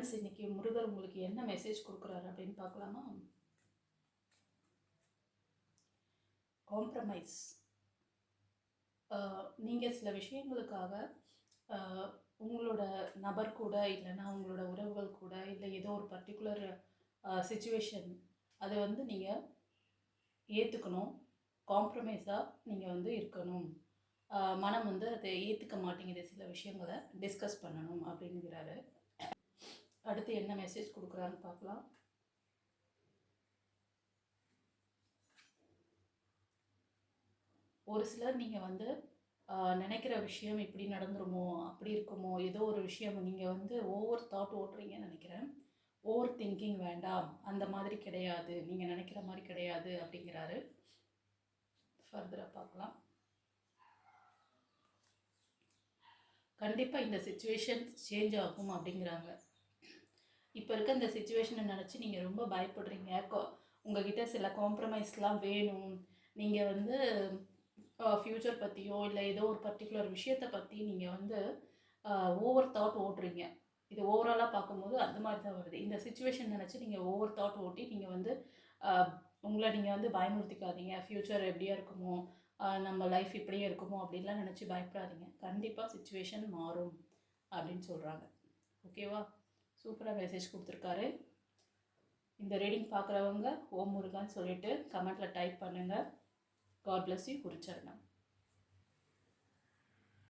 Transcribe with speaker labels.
Speaker 1: Friends, இன்றைக்கி முருகர் உங்களுக்கு என்ன மெசேஜ் கொடுக்குறாரு அப்படின்னு பார்க்கலாமா? காம்ப்ரமைஸ். நீங்கள் சில விஷயங்களுக்காக உங்களோட நபர் கூட, இல்லைன்னா உங்களோட உறவுகள் கூட, இல்லை ஏதோ ஒரு பர்டிகுலர் சிச்சுவேஷன், அதை வந்து நீங்கள் ஏற்றுக்கணும். காம்ப்ரமைஸாக நீங்கள் வந்து இருக்கணும். மனம் வந்து அதை ஏற்றுக்க மாட்டேங்குது. சில விஷயங்களை டிஸ்கஸ் பண்ணணும் அப்படிங்கிறாரு. அடுத்து என்ன மெசேஜ் கொடுக்குறாருன்னு பார்க்கலாம். ஒரு சிலர் நீங்கள் வந்து நினைக்கிற விஷயம் இப்படி நடந்துருமோ, அப்படி இருக்குமோ, ஏதோ ஒரு விஷயம் நீங்கள் வந்து ஓவர் தாட் ஓட்டுறீங்கன்னு நினைக்கிறேன். ஓவர் திங்கிங் வேண்டாம், அந்த மாதிரி கிடையாது, நீங்கள் நினைக்கிற மாதிரி கிடையாது அப்படிங்கிறாரு. ஃபர்தராக பார்க்கலாம். கண்டிப்பாக இந்த சிச்சுவேஷன் சேஞ்ச் ஆகும் அப்படிங்கிறாங்க. இப்போ இருக்க இந்த சிச்சுவேஷனை நினச்சி நீங்கள் ரொம்ப பயப்படுறீங்க. உங்ககிட்ட சில காம்ப்ரமைஸ்லாம் வேணும். நீங்கள் வந்து ஃப்யூச்சர் பற்றியோ, இல்லை ஏதோ ஒரு பர்டிகுலர் விஷயத்தை பற்றி நீங்கள் வந்து ஓவர் தாட் ஓட்டுறீங்க. இது ஓவராலாக பார்க்கும்போது அந்த மாதிரி தான் வருது. இந்த சிச்சுவேஷன் நினச்சி நீங்கள் ஓவர் தாட் ஓட்டி நீங்கள் வந்து உங்களை நீங்கள் வந்து பயமுறுத்திக்காதீங்க. ஃப்யூச்சர் எப்படியா இருக்குமோ, நம்ம லைஃப் இப்படியே இருக்குமோ அப்படின்லாம் நினச்சி பயப்படாதீங்க. கண்டிப்பாக சிச்சுவேஷன் மாறும் அப்படின்னு சொல்கிறாங்க. ஓகேவா? சூப்பராக மெசேஜ் கொடுத்துருக்காரு. இந்த ரீடிங் பார்க்குறவங்க ஓம் முருகான்னு சொல்லிவிட்டு கமெண்ட்டில் டைப் பண்ணுங்கள். God bless you. குருச்சரணம்.